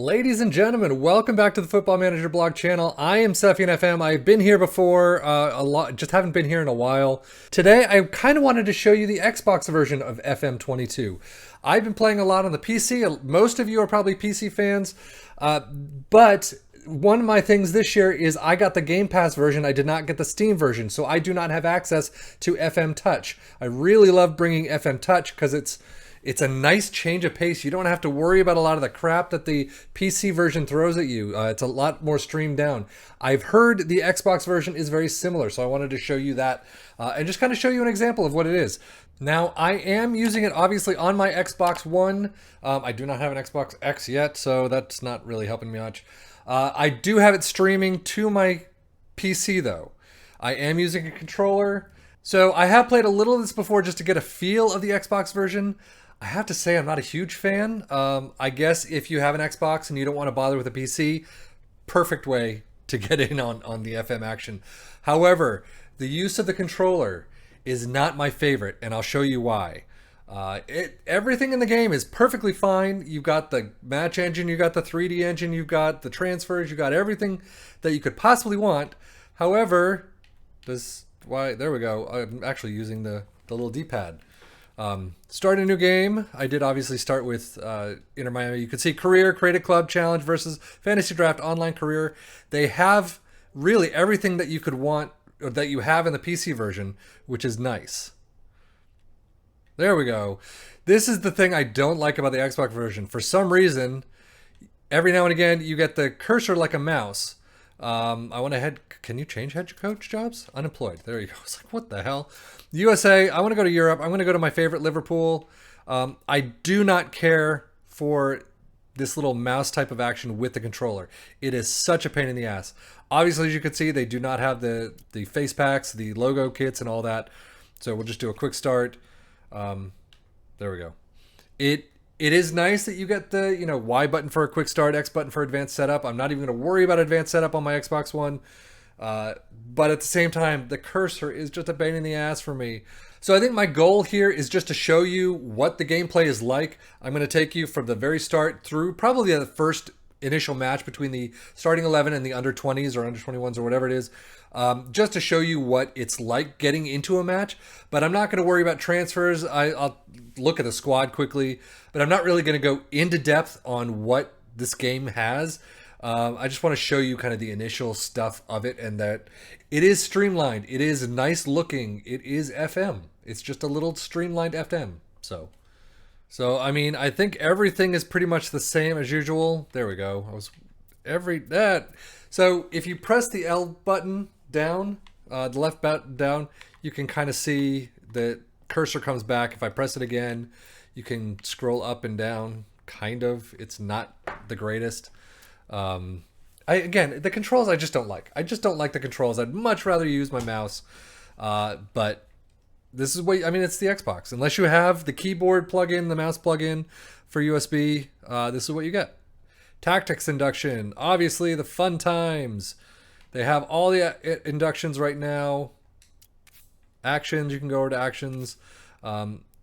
Ladies and gentlemen, welcome back to the Football Manager blog channel. I am Sefian FM. I've been here before a lot, just haven't been here in a while. Today, I kind of wanted to show you the Xbox version of FM22. I've been playing a lot on the PC. Most of you are probably PC fans, but one of my things this year is I got the GamePass version. I did not get the Steam version, so I do not have access to FM Touch. I really love bringing FM Touch because it's a nice change of pace. You don't have to worry about a lot of the crap that the PC version throws at you. It's a lot more streamed down. I've heard the Xbox version is very similar, so I wanted to show you that and just kind of show you an example of what it is. Now, I am using it obviously on my Xbox One. I do not have an Xbox X yet, so that's not really helping me much. I do have it streaming to my PC though. I am using a controller. So I have played a little of this before just to get a feel of the Xbox version. I have to say I'm not a huge fan. I guess if you have an Xbox and you don't want to bother with a PC, perfect way to get in on the FM action. However, the use of the controller is not my favorite, and I'll show you why. Everything in the game is perfectly fine. You've got the match engine, you've got the 3D engine, you've got the transfers, you've got everything that you could possibly want. However, there we go. I'm actually using the little D-pad. Start a new game. I did obviously start with Inter Miami. You can see career, create a club, challenge versus fantasy draft, online career. They have really everything that you could want or that you have in the PC version, which is nice. There we go. This is the thing I don't like about the Xbox version. For some reason, every now and again, you get the cursor like a mouse. I want to can you change head coach jobs? Unemployed. There you go. It's like, what the hell? USA, I want to go to Europe. I'm going to go to my favorite Liverpool. I do not care for this little mouse type of action with the controller. It is such a pain in the ass. Obviously, as you can see, they do not have the face packs, the logo kits, and all that. So we'll just do a quick start. There we go. It is nice that you get the Y button for a quick start, X button for advanced setup. I'm not even going to worry about advanced setup on my Xbox One. But at the same time, the cursor is just a pain in the ass for me. So I think my goal here is just to show you what the gameplay is like. I'm going to take you from the very start through probably the first initial match between the starting 11 and the under 20s or under 21s or whatever it is, just to show you what it's like getting into a match. But I'm not going to worry about transfers. I'll look at the squad quickly, but I'm not really going to go into depth on what this game has. I just want to show you kind of the initial stuff of it, and that it is streamlined. It is nice looking. It is FM. It's just a little streamlined FM. So I mean, I think everything is pretty much the same as usual. There we go. So if you press the L button down, the left button down, you can kind of see the cursor comes back. If I press it again, you can scroll up and down. Kind of. It's not the greatest. Again, the controls I just don't like. I just don't like the controls. I'd much rather use my mouse. But this is what, I mean, it's the Xbox. Unless you have the keyboard plug-in, the mouse plug-in for USB, this is what you get. Tactics induction. Obviously, the fun times. They have all the inductions right now. Actions, you can go over to actions.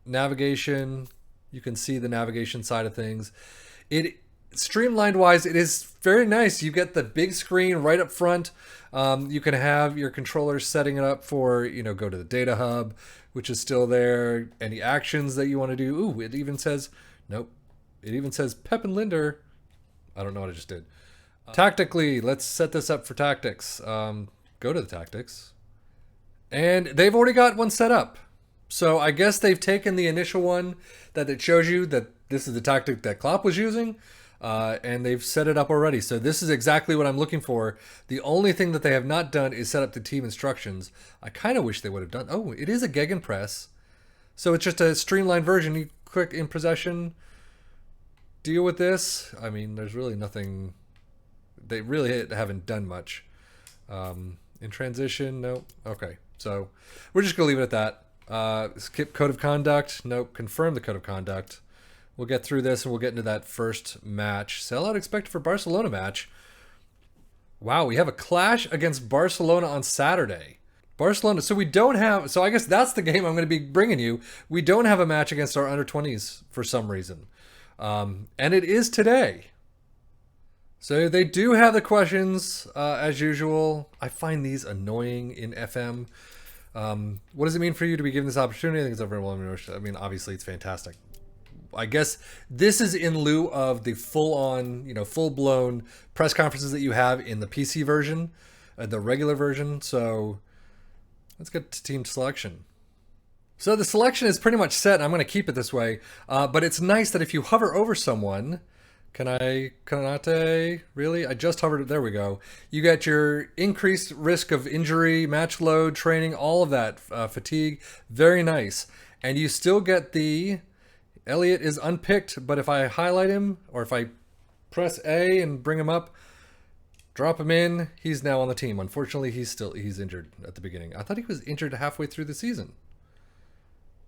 Navigation, you can see the navigation side of things. Streamlined wise, it is very nice. You get the big screen right up front. You can have your controller setting it up for, go to the data hub, which is still there. Any actions that you want to do. Ooh, it even says, nope. It even says Pep and Linder. I don't know what I just did. Tactically, let's set this up for tactics. Go to the tactics. And they've already got one set up. So I guess they've taken the initial one that it shows you that this is the tactic that Klopp was using. And they've set it up already. So this is exactly what I'm looking for. The only thing that they have not done is set up the team instructions. I kind of wish they would have done. Oh, it is a gegenpress. So it's just a streamlined version. You click in possession, deal with this. I mean, there's really nothing. They really haven't done much. In transition, no. Okay, so we're just going to leave it at that. Skip code of conduct. Nope. Confirm the code of conduct. We'll get through this and we'll get into that first match. Sellout expected for Barcelona match. Wow, we have a clash against Barcelona on Saturday. Barcelona, so we don't have, so I guess that's the game I'm going to be bringing you. We don't have a match against our under 20s for some reason. And it is today. So they do have the questions as usual. I find these annoying in FM. What does it mean for you to be given this opportunity? I think it's overwhelming. I mean, obviously it's fantastic. I guess this is in lieu of the full-on, full-blown press conferences that you have in the PC version, the regular version. So let's get to team selection. So the selection is pretty much set. I'm going to keep it this way, but it's nice that if you hover over someone, Kanate, really? I just hovered, there we go. You get your increased risk of injury, match load, training, all of that, fatigue. Very nice. And you still get the, Elliot is unpicked, but if I highlight him, or if I press A and bring him up, drop him in, he's now on the team. Unfortunately, he's injured at the beginning. I thought he was injured halfway through the season.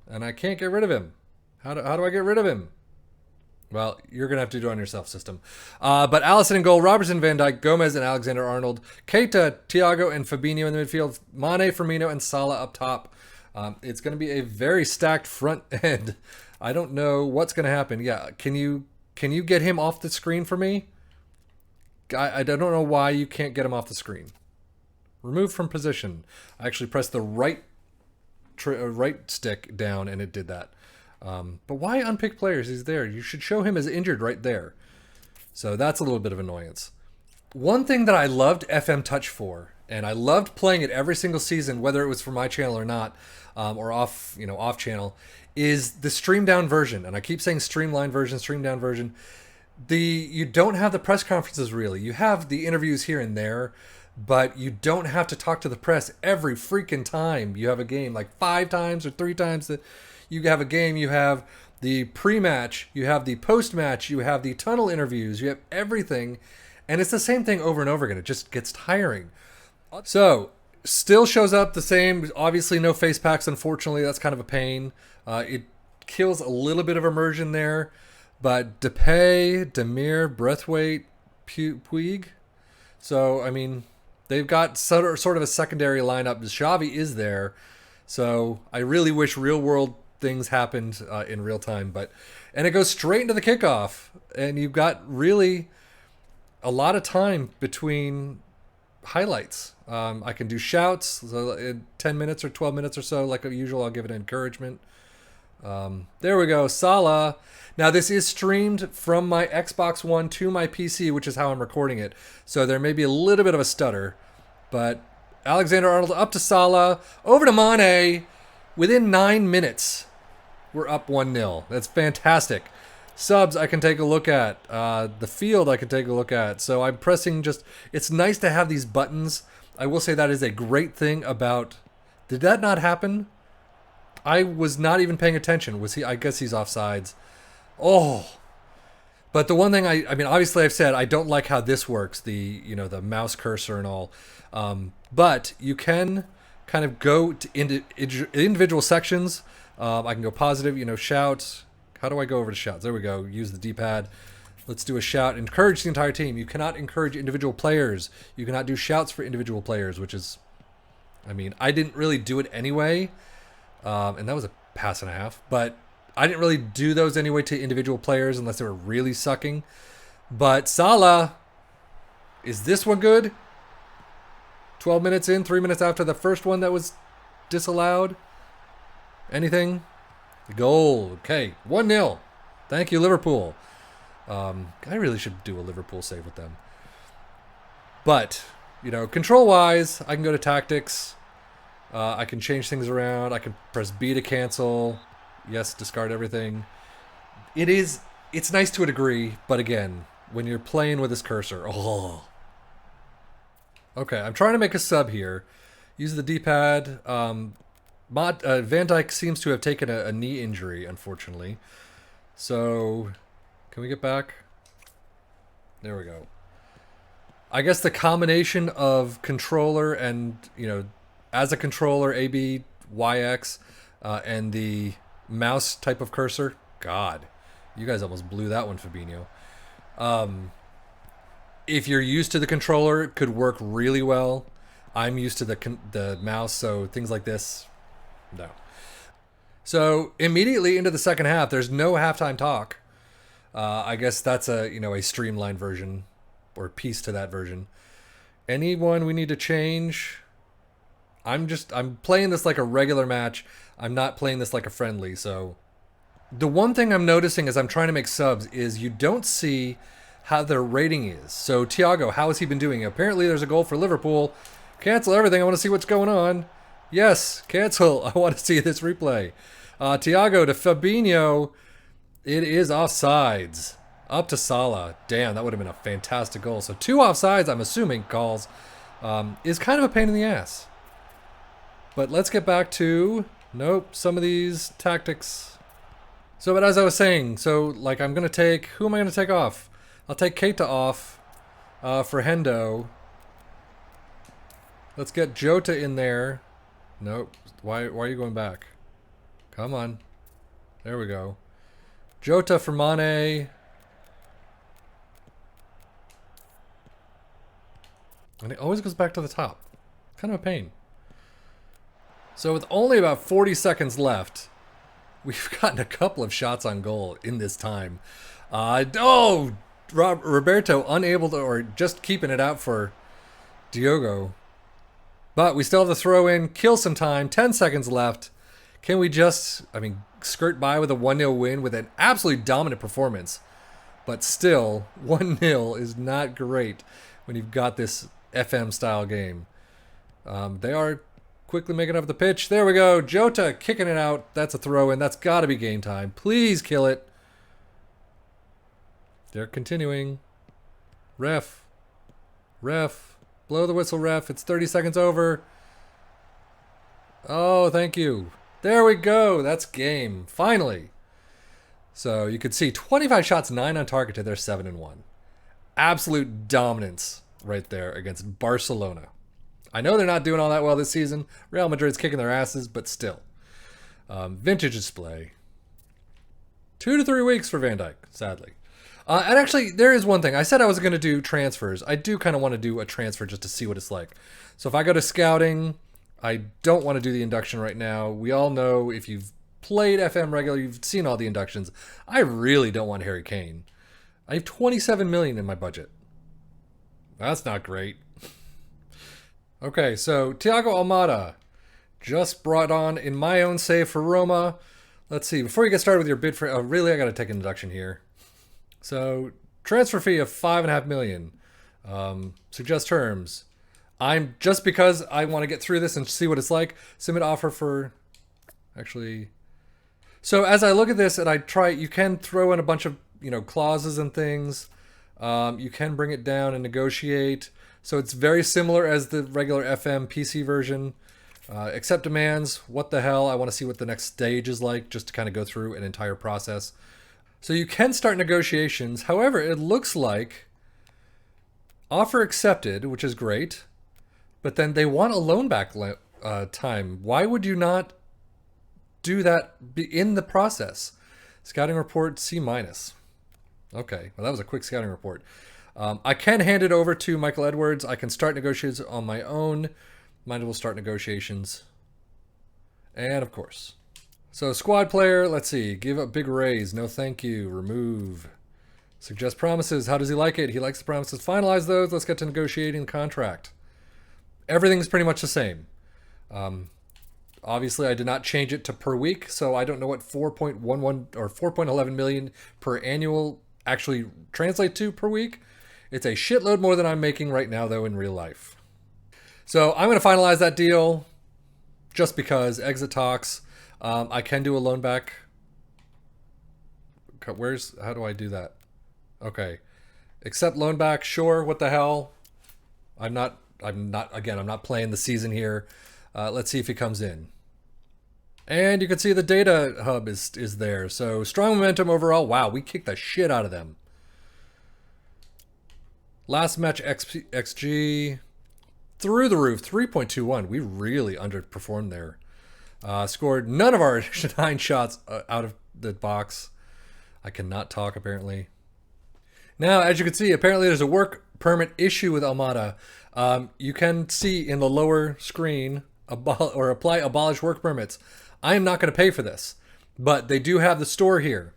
And I can't get rid of him. How do I get rid of him? Well, you're going to have to do it on yourself, system. But Allison in goal, Robertson, Van Dijk, Gomez, and Alexander-Arnold. Keita, Thiago, and Fabinho in the midfield. Mane, Firmino, and Salah up top. It's going to be a very stacked front end. I don't know what's going to happen. Yeah, can you get him off the screen for me? I don't know why you can't get him off the screen. Remove from position. I actually pressed the right stick down and it did that. But why unpick players? He's there. You should show him as injured right there. So that's a little bit of annoyance. One thing that I loved FM Touch for, and I loved playing it every single season, whether it was for my channel or not, or off channel, is the stream down version. And I keep saying streamline version, stream down version. You don't have the press conferences really. You have the interviews here and there, but you don't have to talk to the press every freaking time you have a game, like 5 times or 3 times that you have a game. You have the pre-match, you have the post-match, you have the tunnel interviews, you have everything. And it's the same thing over and over again. It just gets tiring. So, still shows up the same. Obviously, no face packs, unfortunately. That's kind of a pain. It kills a little bit of immersion there. But Depay, Demir, Braithwaite, Puig. So, I mean, they've got sort of a secondary lineup. Xavi is there. So, I really wish real-world things happened in real time. And it goes straight into the kickoff. And you've got really a lot of time between highlights. I can do shouts. So in 10 minutes or 12 minutes or so, like usual, I'll give it encouragement. There we go. Salah. Now, this is streamed from my Xbox One to my PC, which is how I'm recording it. So there may be a little bit of a stutter. But Alexander-Arnold up to Salah. Over to Mane. Within 9 minutes, we're up 1-0. That's fantastic. Subs I can take a look at. The field I can take a look at. So I'm pressing just... It's nice to have these buttons. I will say that is a great thing about... Did that not happen? I was not even paying attention. Was he? I guess he's offsides. Oh. But the one thing I mean, obviously I've said I don't like how this works. The mouse cursor and all. But you can kind of go to individual sections. I can go positive, shout. How do I go over to shouts? There we go. Use the D-pad. Let's do a shout. Encourage the entire team. You cannot encourage individual players. You cannot do shouts for individual players, which is, I mean, I didn't really do it anyway. And that was a pass and a half. But I didn't really do those anyway to individual players unless they were really sucking. But Salah, is this one good? 12 minutes in, 3 minutes after the first one that was disallowed. Anything? Goal. Okay, 1-0. Thank you, Liverpool. I really should do a Liverpool save with them. But, control-wise, I can go to tactics. I can change things around. I can press B to cancel. Yes, discard everything. It's nice to a degree, but again, when you're playing with this cursor, oh. Okay, I'm trying to make a sub here. Use the D-pad. Van Dijk seems to have taken a knee injury, unfortunately. So, can we get back? There we go. I guess the combination of controller and, as a controller, A, B, Y, X, and the mouse type of cursor. God, you guys almost blew that one, Fabinho. If you're used to the controller, it could work really well. I'm used to the mouse, so things like this, no. So immediately into the second half, there's no halftime talk. I guess that's a streamlined version. or piece to that version. Anyone we need to change? I'm playing this like a regular match. I'm not playing this like a friendly. So the one thing I'm noticing as I'm trying to make subs is you don't see how their rating is. So Thiago, how has he been doing? Apparently there's a goal for Liverpool. Cancel everything. I want to see what's going on. Yes, cancel. I want to see this replay. Thiago to Fabinho. It is offsides. Up to Salah. Damn, that would have been a fantastic goal. So 2 offsides, I'm assuming, calls, is kind of a pain in the ass. But let's get back to, nope, some of these tactics. So, but as I was saying, so like I'm going to take, who am I going to take off? I'll take Keita off for Hendo. Let's get Jota in there. Nope. Why are you going back? Come on. There we go. Jota for Mane. And it always goes back to the top. Kind of a pain. So with only about 40 seconds left, we've gotten a couple of shots on goal in this time. Roberto unable to, or just keeping it out for Diogo. But we still have the throw in, kill some time, 10 seconds left. Can we just, skirt by with a 1-0 win with an absolutely dominant performance? But still, 1-0 is not great when you've got this FM style game. They are quickly making up the pitch. There we go. Jota kicking it out. That's a throw in. That's got to be game time. Please kill it. They're continuing. Ref. Blow the whistle, ref. It's 30 seconds over. Oh, thank you. There we go. That's game. Finally. So you could see 25 shots, 9 on target to their 7-1. Absolute dominance right there against Barcelona. I know they're not doing all that well this season. Real Madrid's kicking their asses, but still. Vintage display. 2 to 3 weeks for Van Dijk, sadly. And actually, there is one thing. I said I was going to do transfers. I do kind of want to do a transfer just to see what it's like. So if I go to scouting, I don't want to do the induction right now. We all know if you've played FM regular, you've seen all the inductions. I really don't want Harry Kane. I have 27 million in my budget. That's not great. Okay, so Thiago Almata just brought on in my own save for Roma. Let's see, before you get started with your bid for, oh really, I got to take an induction here. So transfer fee of 5.5 million. Suggest terms. I'm just because I want to get through this and see what it's like. Submit offer for, actually. So as I look at this and I try, you can throw in a bunch of clauses and things. You can bring it down and negotiate. So it's very similar as the regular FM PC version. Accept demands. What the hell? I want to see what the next stage is like, just to kind of go through an entire process. So you can start negotiations. However, it looks like offer accepted, which is great, but then they want a loan back time. Why would you not do that in the process? Scouting report C-. Okay, well that was a quick scouting report. I can hand it over to Michael Edwards. I can start negotiations on my own. Might as well start negotiations. And of course. So squad player, let's see. Give up big raise. No thank you. Remove. Suggest promises. How does he like it? He likes the promises. Finalize those. Let's get to negotiating the contract. Everything's pretty much the same. Obviously, I did not change it to per week, so I don't know what 4.11 or 4.11 million per annual actually translate to per week. It's a shitload more than I'm making right now, though, in real life. So I'm going to finalize that deal just because exit talks. I can do a loan back. How do I do that? Okay. Accept loan back. Sure. What the hell? I'm not playing the season here. Let's see if he comes in. And you can see the data hub is there. So strong momentum overall. Wow, we kicked the shit out of them. Last match XG through the roof, 3.21. We really underperformed there. Scored none of our 9 shots out of the box. I cannot talk apparently. Now, as you can see, apparently there's a work permit issue with Almata. You can see in the lower screen, apply abolish work permits. I am not going to pay for this, but they do have the store here.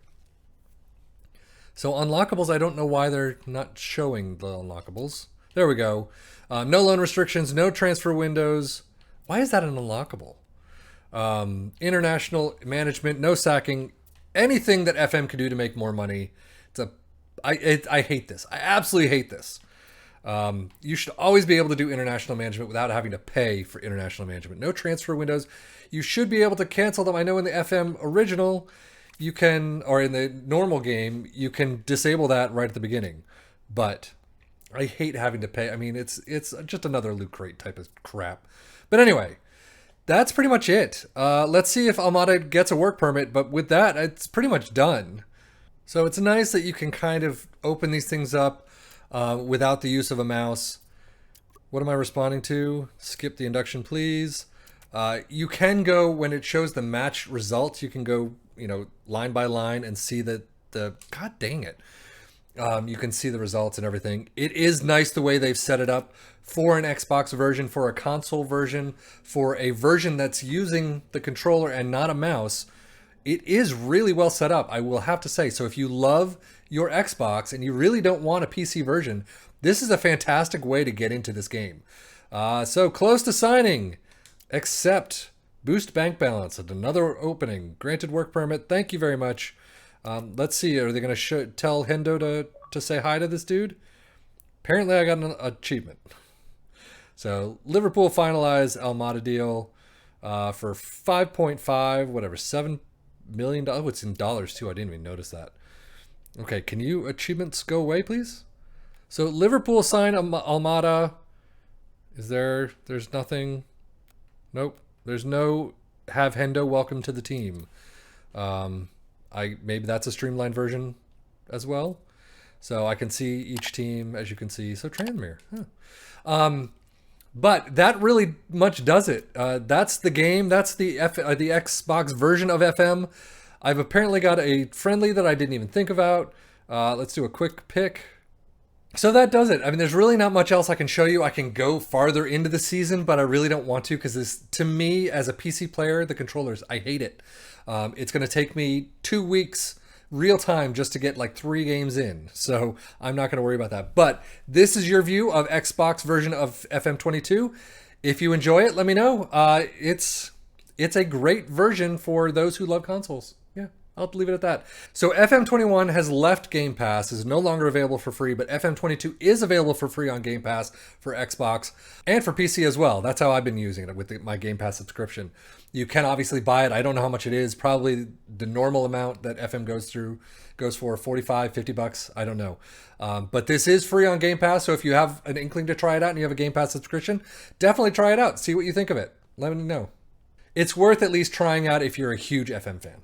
So unlockables, I don't know why they're not showing the unlockables. There we go. No loan restrictions, no transfer windows. Why is that an unlockable? International management, no sacking, anything that FM can do to make more money. I hate this. I absolutely hate this. You should always be able to do international management without having to pay for international management. No transfer windows. You should be able to cancel them. I know in the FM original, you can, or in the normal game, you can disable that right at the beginning. But I hate having to pay. I mean, it's just another loot crate type of crap. But anyway, that's pretty much it. Let's see if Almata gets a work permit. But with that, it's pretty much done. So it's nice that you can kind of open these things up without the use of a mouse. What am I responding to? Skip the induction, please. You can go, when it shows the match results, you can go, line by line and see that God dang it. You can see the results and everything. It is nice the way they've set it up for an Xbox version, for a console version, for a version that's using the controller and not a mouse. It is really well set up, I will have to say. So if you love your Xbox and you really don't want a PC version, this is a fantastic way to get into this game. So close to signing, accept, boost bank balance, and another opening, granted work permit. Thank you very much. Let's see, are they going to tell Hendo to say hi to this dude? Apparently I got an achievement. So Liverpool Finalize Almata deal for 5.5, whatever, $7 million. Oh, it's in dollars too. I didn't even notice that. Okay, can you achievements go away, please? So Liverpool sign Almata. There's nothing. Nope. There's no have Hendo welcome to the team. Maybe that's a streamlined version as well. So I can see each team, as you can see. So Tranmere. Huh. But that really much does it. That's the game. That's the Xbox version of FM. I've apparently got a friendly that I didn't even think about. Let's do a quick pick. So that does it. I mean, there's really not much else I can show you. I can go farther into the season, but I really don't want to because this, to me, as a PC player, the controllers, I hate it. It's going to take me 2 weeks real time just to get like 3 games in. So I'm not going to worry about that. But this is your view of Xbox version of FM22. If you enjoy it, let me know. It's a great version for those who love consoles. Yeah, I'll leave it at that. So FM21 has left Game Pass, is no longer available for free, but FM22 is available for free on Game Pass for Xbox and for PC as well. That's how I've been using it with my Game Pass subscription. You can obviously buy it. I don't know how much it is. Probably the normal amount that FM goes for $45, $50. I don't know. But this is free on Game Pass. So if you have an inkling to try it out and you have a Game Pass subscription, definitely try it out. See what you think of it. Let me know. It's worth at least trying out if you're a huge FM fan.